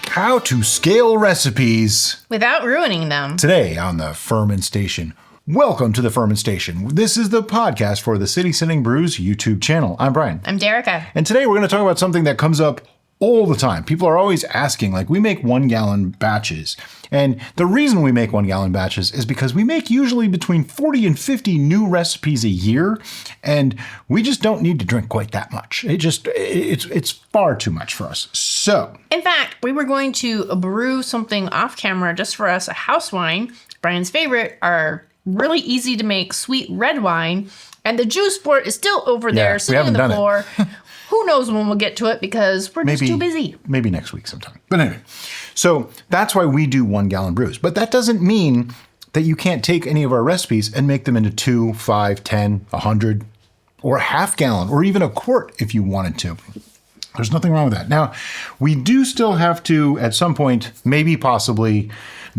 How to scale recipes without ruining them. Today on the Fermentation. Welcome to the Fermentation. This is the podcast for the City Steading Brews YouTube channel. I'm Brian. I'm Derica. And today we're going to talk about something that comes up all the time. People are always asking, like, we make 1 gallon batches. And the reason we make 1 gallon batches is because we make usually between 40 and 50 new recipes a year. And we just don't need to drink quite that much. It's far too much for us. So, in fact, we were going to brew something off camera just for us, a house wine. Brian's favorite, are really easy to make sweet red wine. And the juice for it is still over there, sitting on the floor. Who knows when we'll get to it because we're just too busy. Maybe next week sometime. But anyway, so that's why we do 1 gallon brews. But that doesn't mean that you can't take any of our recipes and make them into 2, 5, 10, 100, or a half gallon, or even a quart if you wanted to. There's nothing wrong with that. Now, we do still have to, at some point, maybe possibly,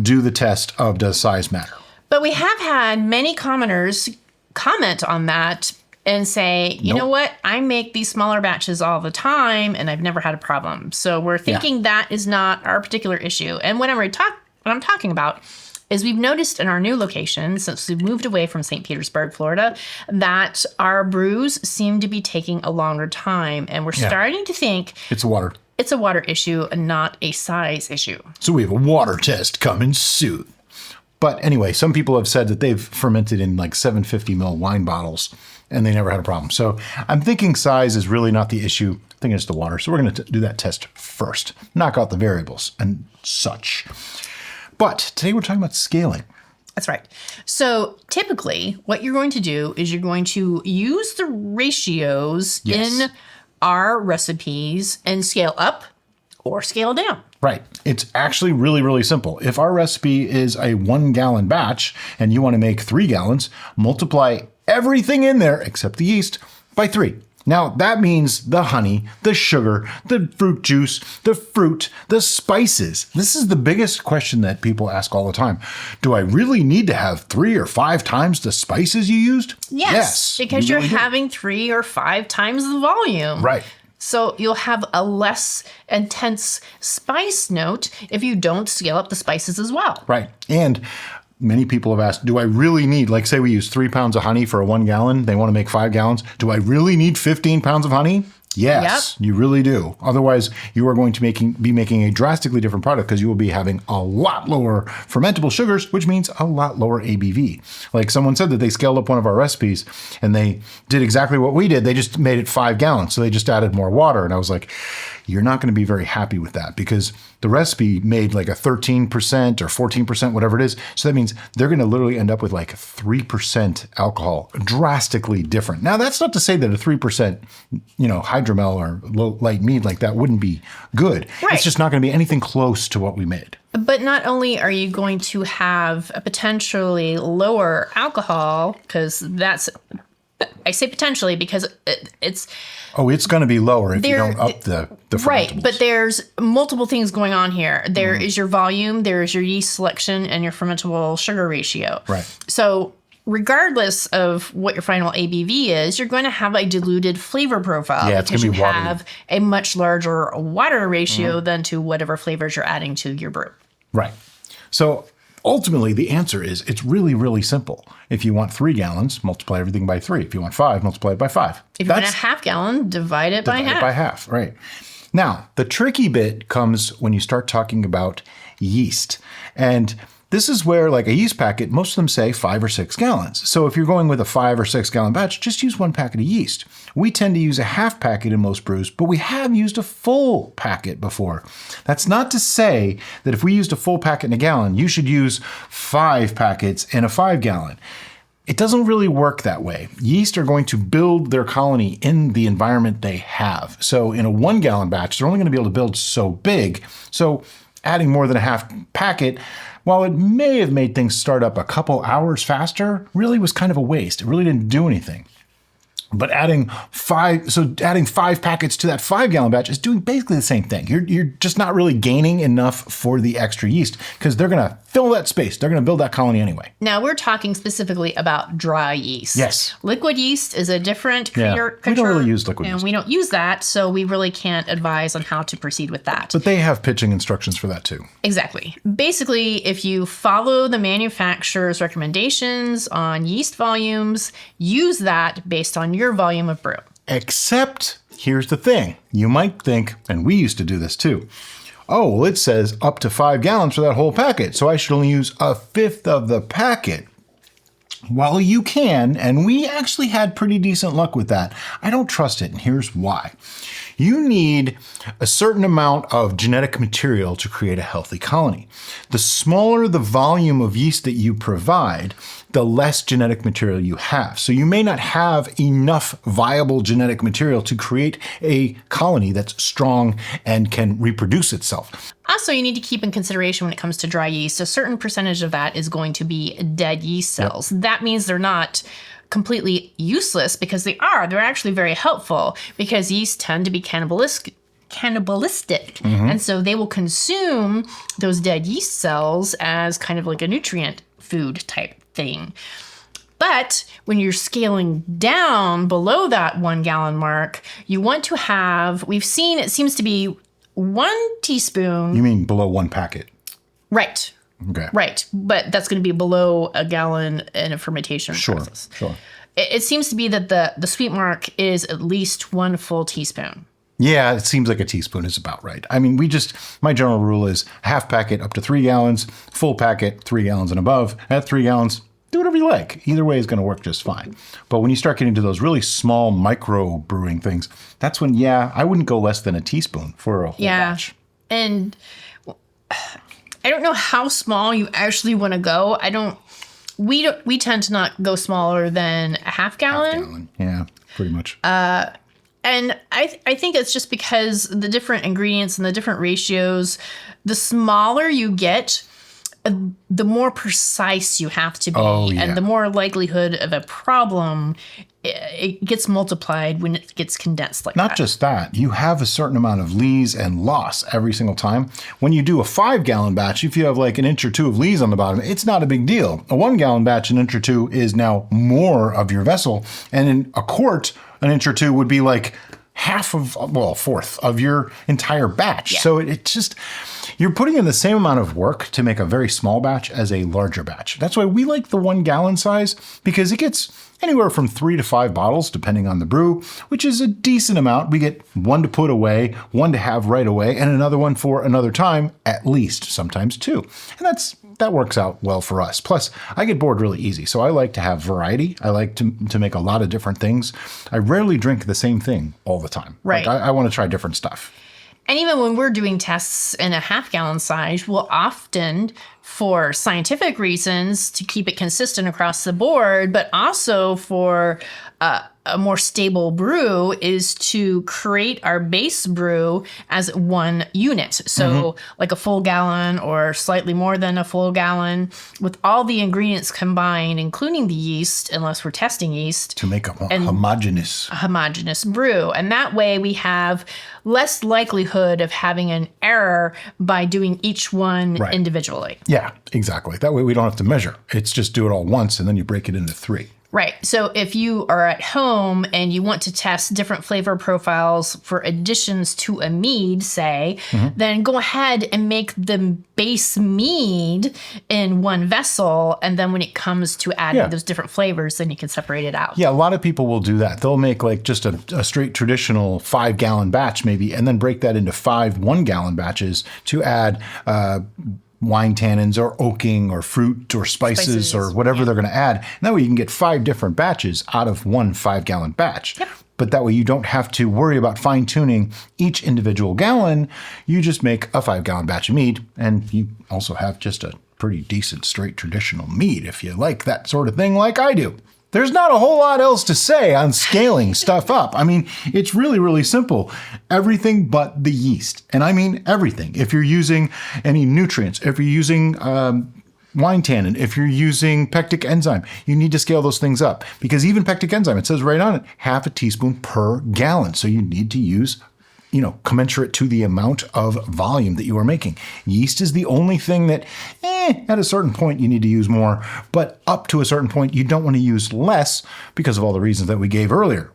do the test of does size matter. But we have had many commenters comment on that and say, you know what, I make these smaller batches all the time and I've never had a problem. So we're thinking that is not our particular issue. And what I'm talking about is we've noticed in our new location, since we've moved away from St. Petersburg, Florida, that our brews seem to be taking a longer time. And we're starting to think it's a water issue and not a size issue. So we have a water test coming soon. But anyway, some people have said that they've fermented in like 750 ml wine bottles and they never had a problem. So I'm thinking size is really not the issue. I think it's the water. So we're going to do that test first, knock out the variables and such. But today we're talking about scaling. That's right. So typically what you're going to do is you're going to use the ratios in our recipes and scale up or scale down. Right. It's actually really, really simple. If our recipe is a 1 gallon batch and you want to make 3 gallons, multiply everything in there except the yeast by 3. Now that means the honey, the sugar, the fruit juice, the fruit, the spices. This is the biggest question that people ask all the time. Do I really need to have 3 or 5 times the spices you used? Yes, because you're having 3 or 5 times the volume. Right. So you'll have a less intense spice note if you don't scale up the spices as well. Right. And many people have asked, do I really need, like say we use 3 pounds of honey for a 1 gallon, they want to make 5 gallons. Do I really need 15 pounds of honey? Yes, you really do. Otherwise, you are going to be making a drastically different product because you will be having a lot lower fermentable sugars, which means a lot lower ABV. Like someone said that they scaled up one of our recipes and they did exactly what we did. They just made it 5 gallons. So they just added more water. And I was like, you're not going to be very happy with that because the recipe made like a 13% or 14%, whatever it is. So that means they're going to literally end up with like 3% alcohol, drastically different. Now, that's not to say that a 3%, hydromel or light mead like that wouldn't be good. Right. It's just not going to be anything close to what we made. But not only are you going to have a potentially lower alcohol, because I say potentially because it's... Oh, it's going to be lower if you don't up the fermentables. Right, but there's multiple things going on here. There is your volume, there is your yeast selection, and your fermentable sugar ratio. Right. So regardless of what your final ABV is, you're going to have a diluted flavor profile. Yeah, it's going to be watery. Because you have a much larger water ratio than to whatever flavors you're adding to your brew. Right. So ultimately, the answer is it's really, really simple. If you want 3 gallons, multiply everything by 3. If you want 5, multiply it by 5. If you want a half gallon, divide it by half. Divide it by half, right. Now, the tricky bit comes when you start talking about yeast. And this is where, like a yeast packet, most of them say 5 or 6 gallons. So if you're going with a 5 or 6 gallon batch, just use 1 packet of yeast. We tend to use a half packet in most brews, but we have used a full packet before. That's not to say that if we used a full packet in a gallon, you should use 5 packets in a 5 gallon. It doesn't really work that way. Yeast are going to build their colony in the environment they have. So in a 1 gallon batch, they're only going to be able to build so big. So adding more than a half packet, while it may have made things start up a couple hours faster, really was kind of a waste. It really didn't do anything. But adding 5 packets to that 5-gallon batch is doing basically the same thing. You're just not really gaining enough for the extra yeast because they're going to fill that space. They're going to build that colony anyway. Now we're talking specifically about dry yeast. Yes. Liquid yeast is a different creature. We don't really use liquid and yeast. we don't use that, so we really can't advise on how to proceed with that. But they have pitching instructions for that too. Exactly. Basically, if you follow the manufacturer's recommendations on yeast volumes, use that based on your volume of brew. Except, here's the thing. You might think, and we used to do this too, oh, well, it says up to 5 gallons for that whole packet, so I should only use a fifth of the packet. While you can, and we actually had pretty decent luck with that, I don't trust it, and here's why. You need a certain amount of genetic material to create a healthy colony. The smaller the volume of yeast that you provide, the less genetic material you have. So you may not have enough viable genetic material to create a colony that's strong and can reproduce itself. Also, you need to keep in consideration when it comes to dry yeast, a certain percentage of that is going to be dead yeast cells. Yep. That means they're not completely useless because they're actually very helpful because yeast tend to be cannibalistic. And so they will consume those dead yeast cells as kind of like a nutrient food type thing. But when you're scaling down below that 1 gallon mark, you want to have, we've seen it seems to be 1 teaspoon. You mean below 1 packet? Right. Okay. Right. But that's going to be below a gallon in a fermentation process. Sure. It seems to be that the sweet mark is at least 1 full teaspoon. Yeah, it seems like a teaspoon is about right. I mean, my general rule is half packet up to 3 gallons, full packet 3 gallons and above. At 3 gallons, do whatever you like. Either way is going to work just fine. But when you start getting to those really small micro brewing things, that's when, I wouldn't go less than a teaspoon for a whole batch. And I don't know how small you actually want to go. We tend to not go smaller than a half gallon. Yeah, pretty much. And I think it's just because the different ingredients and the different ratios, the smaller you get, the more precise you have to be, and the more likelihood of a problem it gets multiplied when it gets condensed like that. Not just that, you have a certain amount of lees and loss every single time. When you do a 5-gallon batch, if you have like an inch or 2 of lees on the bottom, it's not a big deal. A 1-gallon batch, an inch or 2 is now more of your vessel, and in a quart, an inch or 2 would be like a fourth of your entire batch. Yeah. So it's just, you're putting in the same amount of work to make a very small batch as a larger batch. That's why we like the 1 gallon size, because it gets anywhere from 3 to 5 bottles, depending on the brew, which is a decent amount. We get 1 to put away, 1 to have right away, and another one for another time, at least, sometimes 2. And that works out well for us. Plus, I get bored really easy, so I like to have variety. I like to make a lot of different things. I rarely drink the same thing all the time. Right. Like, I want to try different stuff. And even when we're doing tests in a half-gallon size, we'll often, for scientific reasons, to keep it consistent across the board, but also for a more stable brew, is to create our base brew as 1 unit. So like a full gallon or slightly more than a full gallon with all the ingredients combined, including the yeast, unless we're testing yeast. To make a homogeneous brew. And that way we have less likelihood of having an error by doing each one individually. Yeah, exactly. That way we don't have to measure. It's just do it all once and then you break it into 3. Right. So if you are at home and you want to test different flavor profiles for additions to a mead, say, then go ahead and make the base mead in 1 vessel. And then when it comes to adding those different flavors, then you can separate it out. Yeah, a lot of people will do that. They'll make like just a straight traditional 5-gallon batch maybe, and then break that into 5 1-gallon batches to add wine tannins or oaking or fruit or spices or whatever they're going to add. And that way you can get 5 different batches out of 1 5-gallon batch. Yep. But that way you don't have to worry about fine-tuning each individual gallon. You just make a 5-gallon batch of mead, and you also have just a pretty decent straight traditional mead if you like that sort of thing like I do. There's not a whole lot else to say on scaling stuff up. I mean, it's really, really simple. Everything but the yeast. And I mean everything. If you're using any nutrients, if you're using wine tannin, if you're using pectic enzyme, you need to scale those things up because even pectic enzyme, it says right on it, half a teaspoon per gallon. So you need to use, commensurate to the amount of volume that you are making. Yeast is the only thing that, at a certain point you need to use more, but up to a certain point you don't want to use less because of all the reasons that we gave earlier.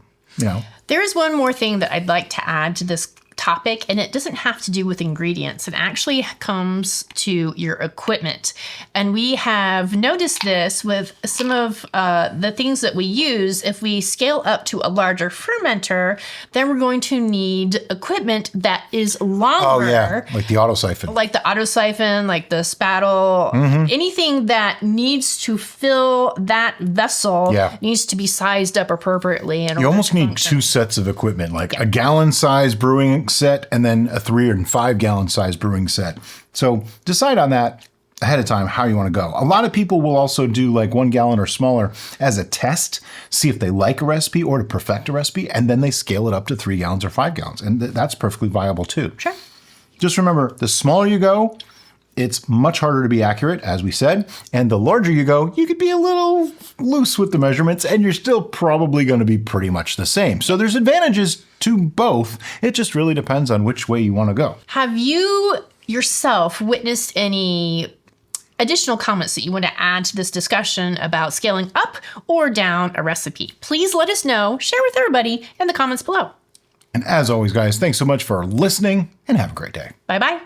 There is one more thing that I'd like to add to this topic, and it doesn't have to do with ingredients. It actually comes to your equipment. And we have noticed this with some of the things that we use. If we scale up to a larger fermenter, then we're going to need equipment that is longer. Oh, yeah, like the autosiphon. Like the autosiphon, like the spattle, anything that needs to fill that vessel needs to be sized up appropriately. You almost need two sets of equipment, like a gallon size brewing set and then a 3 and 5 gallon size brewing set. So decide on that ahead of time how you want to go. A lot of people will also do like 1 gallon or smaller as a test, see if they like a recipe or to perfect a recipe, and then they scale it up to 3 gallons or 5 gallons. And that's perfectly viable too. Sure. Just remember, the smaller you go, it's much harder to be accurate, as we said. And the larger you go, you could be a little loose with the measurements and you're still probably going to be pretty much the same. So there's advantages to both. It just really depends on which way you want to go. Have you yourself witnessed any additional comments that you want to add to this discussion about scaling up or down a recipe? Please let us know. Share with everybody in the comments below. And as always, guys, thanks so much for listening and have a great day. Bye-bye.